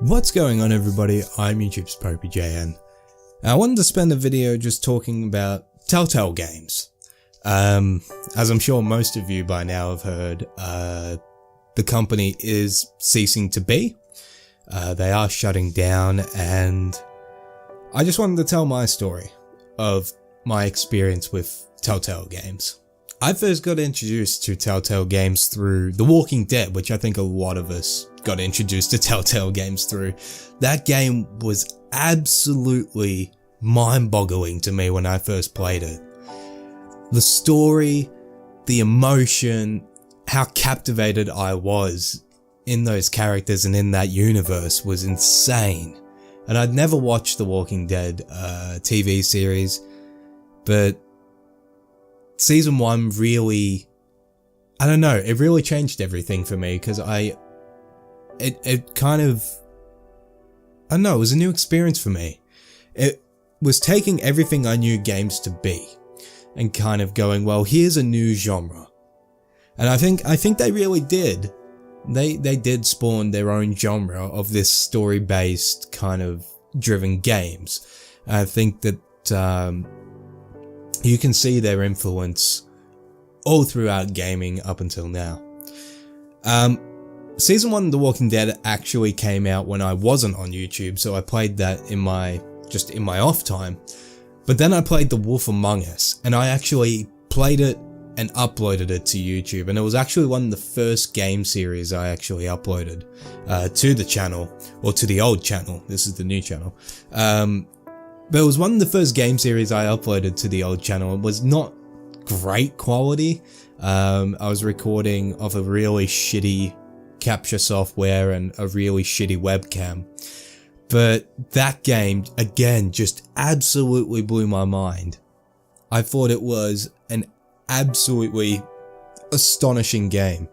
What's going on, everybody? I'm YouTube's PopeyJN. I wanted to spend a video just talking about Telltale Games. As I'm sure most of you by now have heard, the company is ceasing to be. They are shutting down, and I just wanted to tell my story of my experience with Telltale Games. I first got introduced to Telltale Games through The Walking Dead, which I think a lot of us got introduced to Telltale Games through. That game was absolutely mind-boggling to me when I first played it. The story, the emotion, how captivated I was in those characters and in that universe was insane. And I'd never watched The Walking Dead TV series, but Season 1 really, I don't know, it really changed everything for me, because it kind of, I don't know, it was a new experience for me. It was taking everything I knew games to be and kind of going, well, here's a new genre. And I think they really did. They did spawn their own genre of this story-based kind of driven games. And I think that you can see their influence all throughout gaming up until now. Season 1 of The Walking Dead actually came out when I wasn't on YouTube, so I played that in my off time. But then I played The Wolf Among Us, and I actually played it and uploaded it to YouTube, and it was actually one of the first game series I actually uploaded to the channel, or to the old channel. This is the new channel. But it was one of the first game series I uploaded to the old channel. It was not great quality. I was recording off a really shitty capture software and a really shitty webcam. But that game, again, just absolutely blew my mind. I thought it was an absolutely astonishing game.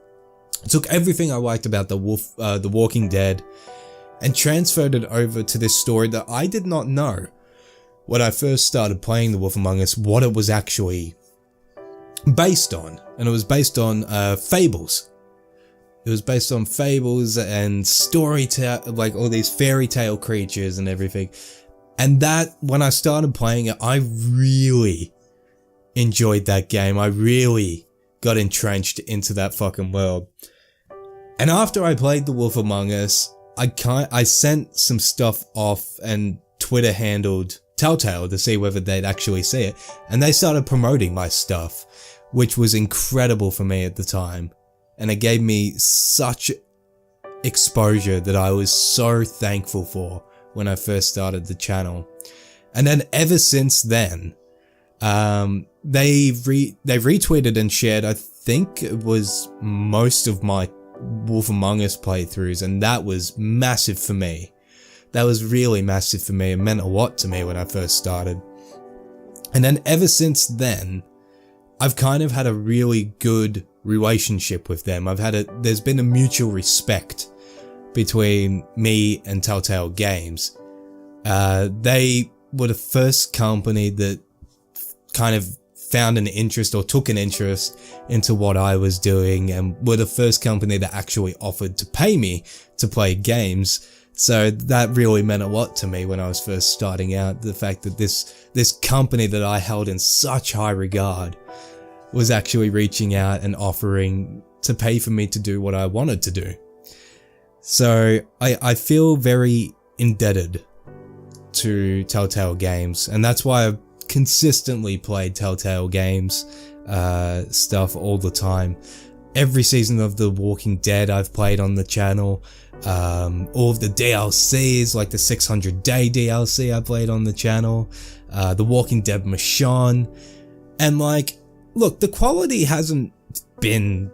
It took everything I liked about The Walking Dead and transferred it over to this story that I did not know when I first started playing The Wolf Among Us what it was actually based on. And it was based on fables. It was based on fables and like all these fairy tale creatures and everything. And that, when I started playing it, I really enjoyed that game. I really got entrenched into that fucking world. And after I played The Wolf Among Us, I sent some stuff off and Twitter handled Telltale to see whether they'd actually see it, and they started promoting my stuff, which was incredible for me at the time, and it gave me such exposure that I was so thankful for when I first started the channel. And then ever since then, they've retweeted and shared, I think it was most of my Wolf Among Us playthroughs, and that was massive for me. That was really massive for me. It meant a lot to me when I first started. And then ever since then, I've kind of had a really good relationship with them. There's been a mutual respect between me and Telltale Games. They were the first company that kind of found an interest or took an interest into what I was doing, and were the first company that actually offered to pay me to play games. So that really meant a lot to me when I was first starting out. The fact that this company that I held in such high regard was actually reaching out and offering to pay for me to do what I wanted to do. So I feel very indebted to Telltale Games, and that's why I've consistently played Telltale Games stuff all the time. Every season of The Walking Dead I've played on the channel. All of the DLCs, like the 600 Day DLC I played on the channel, The Walking Dead Michonne, and like, look, the quality hasn't been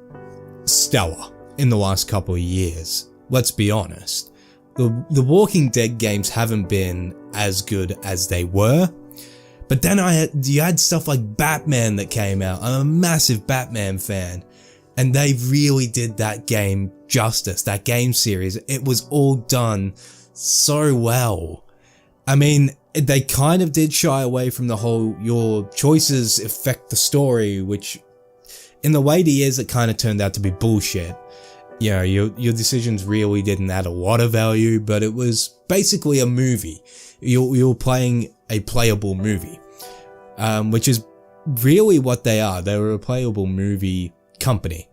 stellar in the last couple of years, let's be honest. The Walking Dead games haven't been as good as they were, but then you had stuff like Batman that came out. I'm a massive Batman fan, and they really did that game justice, that game series. It was all done so well. I mean, they kind of did shy away from the whole your choices affect the story, which in the later years it kind of turned out to be bullshit. you know, your decisions really didn't add a lot of value, but it was basically a movie. You're playing a playable movie, which is really what they are. They were a playable movie company,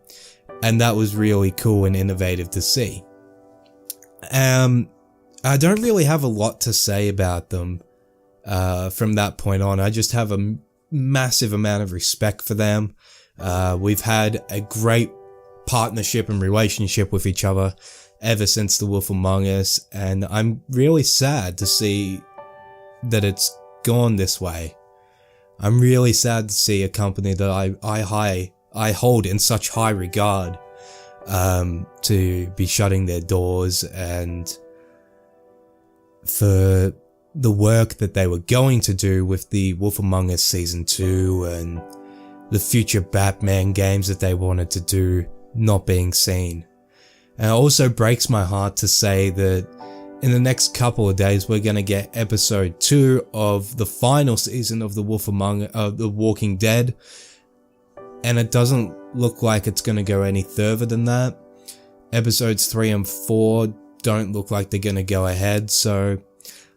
and that was really cool and innovative to see. I don't really have a lot to say about them from that point on. I just have a massive amount of respect for them. We've had a great partnership and relationship with each other ever since The Wolf Among Us, and I'm really sad to see that it's gone this way. I'm really sad to see a company that I hold in such high regard to be shutting their doors, and for the work that they were going to do with The Wolf Among Us Season 2 and the future Batman games that they wanted to do not being seen. And it also breaks my heart to say that in the next couple of days we're going to get episode 2 of the final season of The Walking Dead, and it doesn't look like it's going to go any further than that. Episodes 3 and 4 don't look like they're going to go ahead, so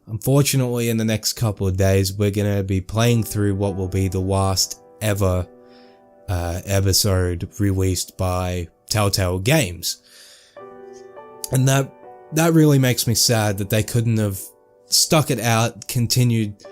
unfortunately in the next couple of days we're going to be playing through what will be the last ever episode released by Telltale Games. And that really makes me sad that they couldn't have stuck it out, continued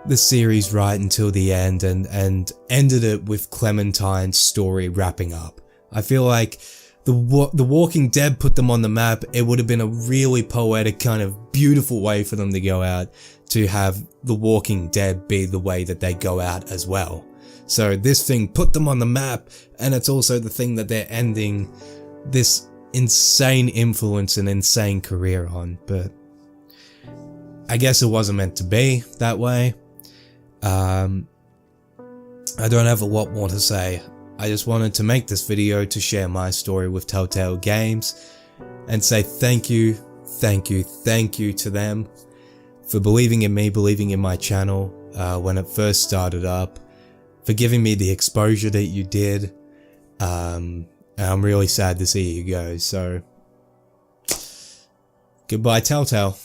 the series right until the end, and ended it with Clementine's story wrapping up. I feel like the Walking Dead put them on the map. It would have been a really poetic, kind of beautiful way for them to go out, to have The Walking Dead be the way that they go out as well. So this thing put them on the map, and it's also the thing that they're ending this insane influence and insane career on. But I guess it wasn't meant to be that way. I don't have a lot more to say. I just wanted to make this video to share my story with Telltale Games and say thank you to them for believing in me, believing in my channel when it first started up, for giving me the exposure that you did. And I'm really sad to see you go, so goodbye Telltale.